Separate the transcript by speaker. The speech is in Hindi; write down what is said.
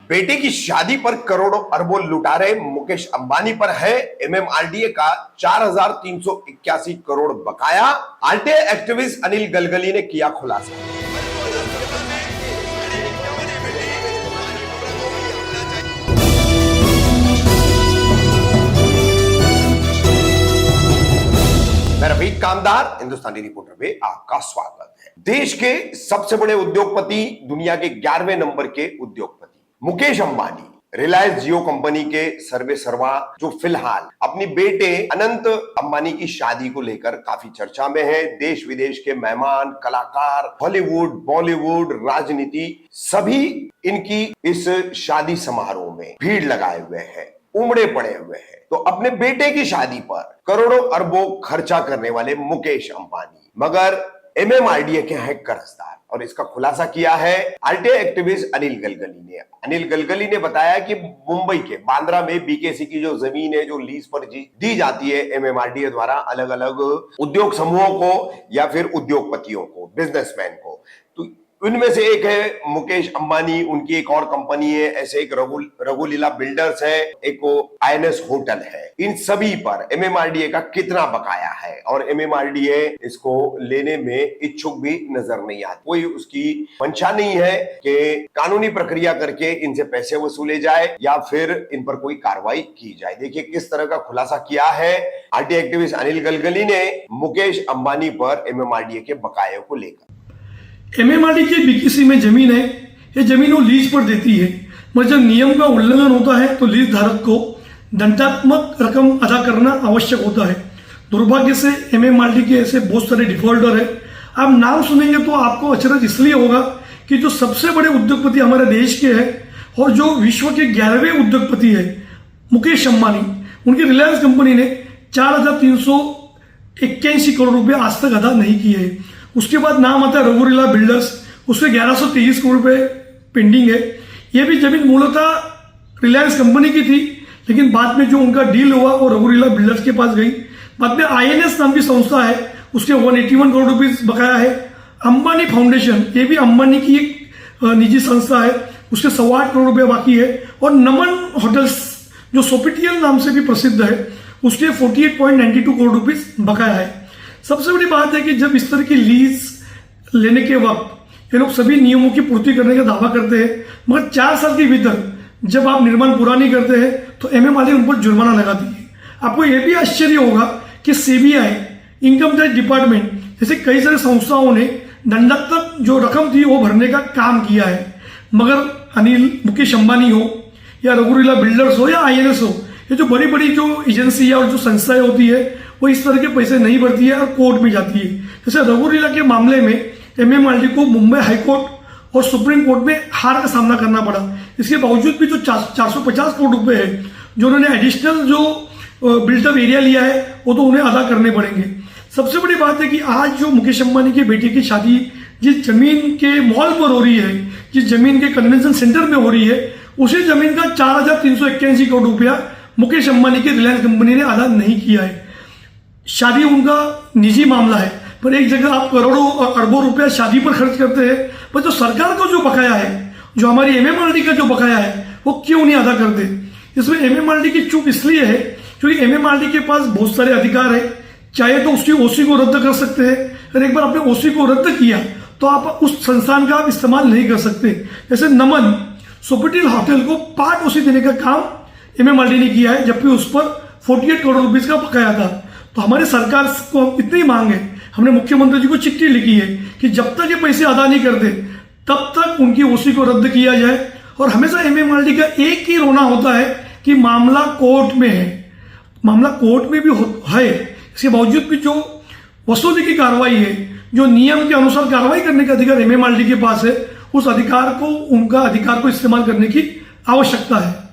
Speaker 1: बेटे की शादी पर करोड़ों अरबों लुटा रहे मुकेश अंबानी पर है एमएमआरडीए का 4,381 करोड़ बकाया। आरटीआई एक्टिविस्ट अनिल गलगली ने किया खुलासा। मैं रफीक कामदार, हिंदुस्तानी रिपोर्टर में आपका स्वागत है। देश के सबसे बड़े उद्योगपति, दुनिया के 11वें नंबर के उद्योगपति मुकेश अंबानी रिलायंस जियो कंपनी के सर्वेसर्वा जो फिलहाल अपनी बेटे अनंत अंबानी की शादी को लेकर काफी चर्चा में है। देश विदेश के मेहमान, कलाकार, हॉलीवुड, बॉलीवुड, राजनीति सभी इनकी इस शादी समारोह में भीड़ लगाए हुए हैं, उमड़े पड़े हुए हैं। तो अपने बेटे की शादी पर करोड़ों अरबों खर्चा करने वाले मुकेश अंबानी मगर एमएमआरडीए के हैं कर्जदार, और इसका खुलासा किया है आरटीआई एक्टिविस्ट अनिल गलगली ने। अनिल गलगली ने बताया कि मुंबई के बांद्रा में बीकेसी की जो जमीन है, जो लीज पर दी जाती है एमएमआरडीए द्वारा अलग अलग उद्योग समूहों को या फिर उद्योगपतियों को, बिजनेसमैन को, तो उनमें से एक है मुकेश अंबानी, उनकी एक और कंपनी है, ऐसे एक रघुलीला बिल्डर्स है, एक आईएनएस होटल है। इन सभी पर एमएमआरडीए का कितना बकाया है और एमएमआरडीए इसको लेने में इच्छुक भी नजर नहीं आता। कोई उसकी मंशा नहीं है कि कानूनी प्रक्रिया करके इनसे पैसे वसूले जाए या फिर इन पर कोई कार्रवाई की जाए। देखिए किस तरह का खुलासा किया है आरटीआई एक्टिविस्ट अनिल गलगली ने मुकेश अंबानी पर एमएमआरडीए के बकाये को लेकर।
Speaker 2: एमएमआरडीए की बीकेसी में जमीन है, ये जमीन वो लीज पर देती है, मगर जब नियम का उल्लंघन होता है तो लीज धारक को दंडात्मक रकम अदा करना आवश्यक होता है। दुर्भाग्य से एमएमआरडीए के ऐसे बहुत सारे डिफॉल्टर है। आप नाम सुनेंगे तो आपको अचरज इसलिए होगा कि जो सबसे बड़े उद्योगपति हमारे देश के हैं और जो विश्व के 11वें उद्योगपति है मुकेश अंबानी, उनकी रिलायंस कंपनी ने 4,381 करोड़ रुपए आज तक अदा नहीं किए हैं। उसके बाद नाम आता है रघुलीला बिल्डर्स, उसमें 1123 करोड़ रुपए पेंडिंग है। ये भी जमीन मूलतः रिलायंस कंपनी की थी, लेकिन बाद में जो उनका डील हुआ वो रघुलीला बिल्डर्स के पास गई। बाद में आईएनएस नाम की संस्था है, उसके 181 करोड़ रुपीज बकाया है। अंबानी फाउंडेशन, ये भी अंबानी की एक निजी संस्था है, उसके 8.25 करोड़ रुपए बाकी है। और नमन होटल्स जो सोफिटियल नाम से भी प्रसिद्ध है, उसके 48.92 करोड़ रुपीज बकाया है। सबसे बड़ी बात है कि जब इस तरह की लीज लेने के वक्त ये लोग सभी नियमों की पूर्ति करने का दावा करते हैं, मगर 4 साल के भीतर जब आप निर्माण पूरा नहीं करते हैं तो एमएमआरडीए उन पर जुर्माना लगाती है। आपको यह भी आश्चर्य होगा कि सीबीआई, इनकम टैक्स डिपार्टमेंट जैसे कई सारी संस्थाओं ने दंडात्मक जो रकम थी वो भरने का काम किया है, मगर मुकेश अंबानी हो या रघुलीला बिल्डर्स हो या आईएनएस हो, ये जो बड़ी बड़ी जो एजेंसी और जो संस्थाएं होती है वो इस तरह के पैसे नहीं भरती है और कोर्ट में जाती है। जैसे रघुलीला के मामले में एमएमआरडीए को मुंबई हाईकोर्ट और सुप्रीम कोर्ट में हार का सामना करना पड़ा। इसके बावजूद भी जो 450 करोड़ रुपए है जो उन्होंने एडिशनल जो बिल्टअप एरिया लिया है वो तो उन्हें अदा करने पड़ेंगे। सबसे बड़ी बात है कि आज जो मुकेश अंबानी के बेटे की शादी जिस जमीन के मॉल पर हो रही है, जिस जमीन के कन्वेंशन सेंटर में हो रही है, उसी जमीन का 4,381 करोड़ रुपया मुकेश अंबानी की रिलायंस कंपनी ने अदा नहीं किया है। शादी उनका निजी मामला है, पर एक जगह आप करोड़ों और अरबों रुपया शादी पर खर्च करते हैं, पर जो सरकार का जो बकाया है, जो हमारी एमएमआरडीए का जो बकाया है, वो क्यों नहीं अदा करते? इसमें एमएमआरडीए की चूक इसलिए है क्योंकि एमएमआरडीए के पास बहुत सारे अधिकार है। चाहे तो उसकी ओसी को रद्द कर सकते हैं, अगर एक बार आपने ओसी को रद्द किया तो आप उस संस्थान का आप इस्तेमाल नहीं कर सकते। जैसे नमन सोफिटियल होटल को पार्ट ओसी देने का काम एमएमआरडीए ने किया है, जबकि उस पर 48 करोड़ रुपीज का बकाया था। तो हमारी सरकार को इतनी मांग है, हमने मुख्यमंत्री जी को चिट्ठी लिखी है कि जब तक ये पैसे अदा नहीं करते तब तक उनकी ओसी को रद्द किया जाए। और हमेशा एमएमआरडीए का एक ही रोना होता है कि मामला कोर्ट में है। मामला कोर्ट में भी है, इसके बावजूद भी जो वसूली की कार्रवाई है, जो नियम के अनुसार कार्रवाई करने का अधिकार एमएमआरडीए के पास है, उस अधिकार को, उनका अधिकार को इस्तेमाल करने की आवश्यकता है।